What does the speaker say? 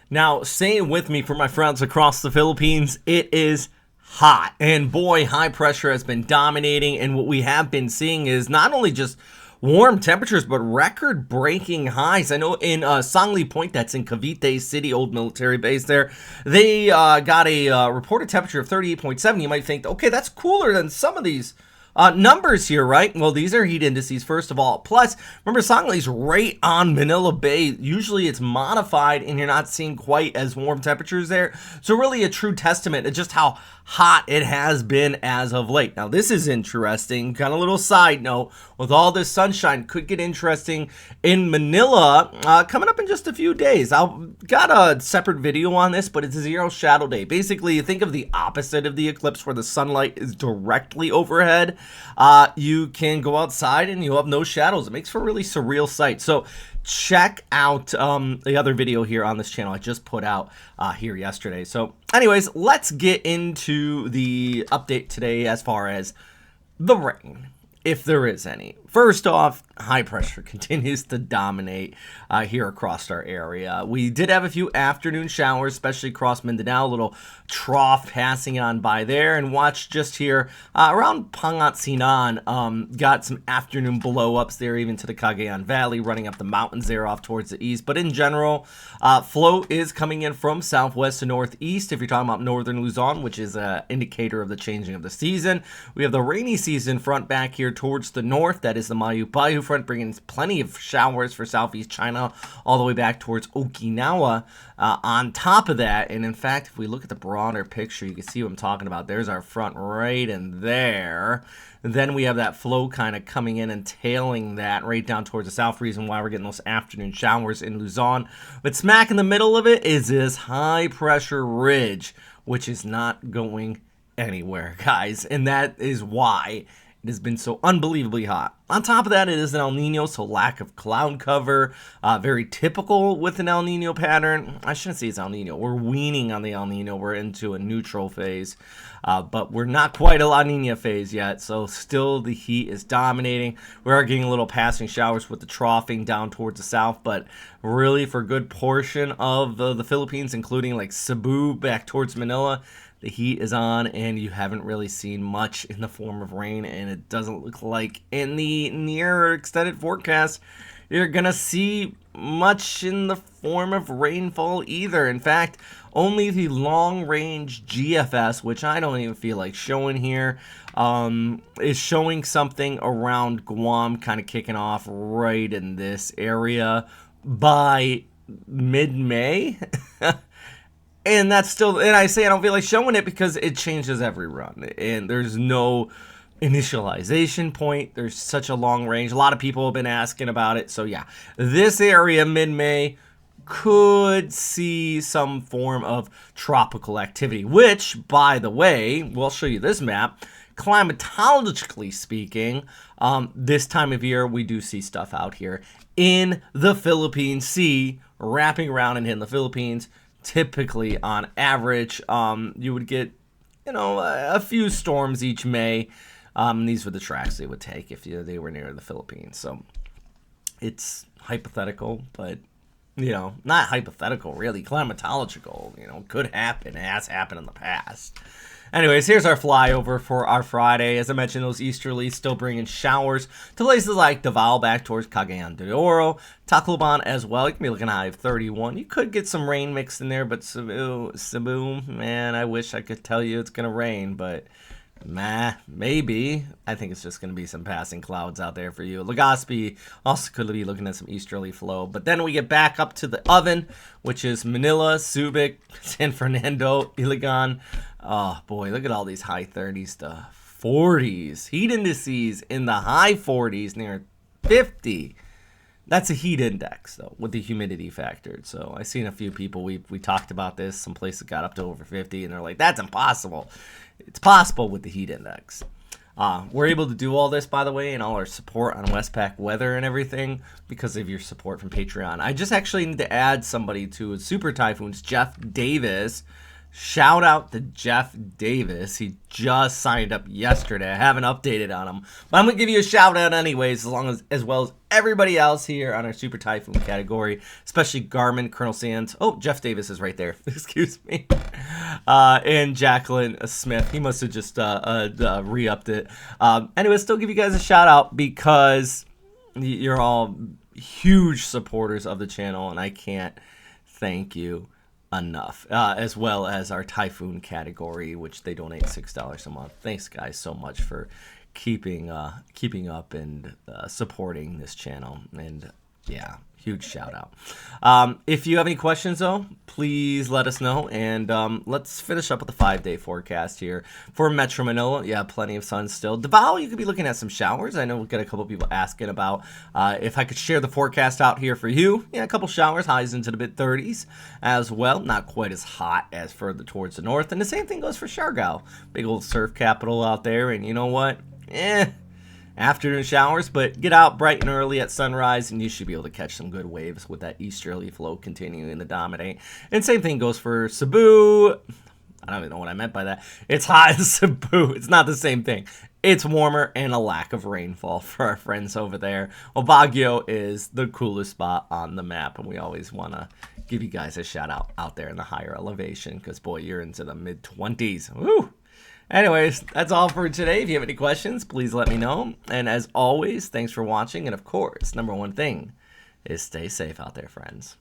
Now, staying with me for my friends across the Philippines, it is hot. And boy, high pressure has been dominating. And what we have been seeing is not only just warm temperatures, but record-breaking highs. I know in Sangli Point, that's in Cavite City, old military base there, they got a reported temperature of 38.7. You might think, okay, that's cooler than some of these numbers here, right? Well, these are heat indices, first of all. Plus, remember, Sangli's right on Manila Bay. Usually it's modified and you're not seeing quite as warm temperatures there. So really a true testament to just how hot it has been as of late. Now, this is interesting. Kind of a little side note. With all this sunshine, could get interesting in Manila coming up in just a few days. I've got a separate video on this, but it's a zero shadow day. Basically, you think of the opposite of the eclipse where the sunlight is directly overhead. You can go outside and you'll have no shadows. It makes for a really surreal sight. So check out the other video here on this channel I just put out here yesterday. So anyways, let's get into the update today as far as the rain, if there is any. First off, high pressure continues to dominate here across our area. We did have a few afternoon showers, especially across Mindanao, a little trough passing on by there. And watch just here around Pangasinan, got some afternoon blow-ups there, even to the Cagayan Valley, running up the mountains there off towards the east. But in general, flow is coming in from southwest to northeast. If you're talking about northern Luzon, which is an indicator of the changing of the season, we have the rainy season front back here towards the north. That is the Mayu front, bringing plenty of showers for southeast China all the way back towards Okinawa. On top of that, and in fact, if we look at the broader picture, you can see what I'm talking about. There's our front right in there. Then we have that flow kind of coming in and tailing that right down towards the south, reason why we're getting those afternoon showers in Luzon. But smack in the middle of it is this high pressure ridge, which is not going anywhere, guys. And that is why it has been so unbelievably hot. On top of that, it is an El Nino, so lack of cloud cover. Very typical with an El Nino pattern. I shouldn't say it's El Nino. We're weaning on the El Nino. We're into a neutral phase. But we're not quite a La Nina phase yet, so still the heat is dominating. We are getting a little passing showers with the troughing down towards the south, but really for a good portion of the Philippines, including like Cebu back towards Manila, the heat is on, and you haven't really seen much in the form of rain, and it doesn't look like in the near extended forecast you're gonna see much in the form of rainfall either. In fact, only the long-range GFS, which I don't even feel like showing here, is showing something around Guam kind of kicking off right in this area by mid-May. And that's still, and I say I don't feel like showing it because it changes every run. And there's no initialization point. There's such a long range. A lot of people have been asking about it. So yeah, this area mid-May could see some form of tropical activity, which, by the way, we'll show you this map. Climatologically speaking, this time of year, we do see stuff out here in the Philippine Sea, wrapping around and hitting the Philippines. Typically, on average, you would get, a few storms each May. These were the tracks they would take if they were near the Philippines. So it's hypothetical, but, not hypothetical, really. Climatological, could happen, has happened in the past. Anyways, here's our flyover for our Friday. As I mentioned, those easterlies still bringing showers to places like Davao back towards Cagayan de Oro, Tacloban as well. You can be looking at high of 31. You could get some rain mixed in there, but Cebu, man, I wish I could tell you it's going to rain, but maybe. I think it's just going to be some passing clouds out there for you. Legazpi also could be looking at some easterly flow. But then we get back up to the oven, which is Manila, Subic, San Fernando, Iligan. Oh, boy, look at all these high 30s to 40s. Heat indices in the high 40s, near 50. That's a heat index, though, with the humidity factored. So I've seen a few people, we talked about this. Some places got up to over 50, and they're like, that's impossible. It's possible with the heat index. We're able to do all this, by the way, and all our support on Westpac Weather and everything because of your support from Patreon. I just actually need to add somebody to Super Typhoons, Jeff Davis. Shout out to Jeff Davis. He just signed up yesterday. I haven't updated on him, but I'm gonna give you a shout out anyways, as well as everybody else here on our Super Typhoon category, especially Garmin, Colonel Sands. Oh, Jeff Davis is right there. Excuse me. And Jacqueline Smith. He must have just re-upped it. Anyway, still give you guys a shout out because you're all huge supporters of the channel, and I can't thank you enough, as well as our Typhoon category, which they donate $6 a month. Thanks, guys, so much for keeping up and supporting this channel. And yeah, huge shout out. If you have any questions, though, please let us know. And let's finish up with the 5-day forecast here for Metro Manila. Yeah, plenty of sun still. Davao, you could be looking at some showers. I know we've got a couple people asking about if I could share the forecast out here for you. Yeah, a couple showers, highs into the mid-30s as well. Not quite as hot as further towards the north. And the same thing goes for Siargao. Big old surf capital out there. And you know what? Afternoon showers, but get out bright and early at sunrise and you should be able to catch some good waves with that easterly flow continuing to dominate. And same thing goes for Cebu. I don't even know what I meant by that. It's hot in Cebu. It's not the same thing. It's warmer and a lack of rainfall for our friends over there. Well, Baguio is the coolest spot on the map, and we always want to give you guys a shout out there in the higher elevation because, boy, you're into the mid-20s. Woo! Anyways, that's all for today. If you have any questions, please let me know. And as always, thanks for watching. And of course, number one thing is stay safe out there, friends.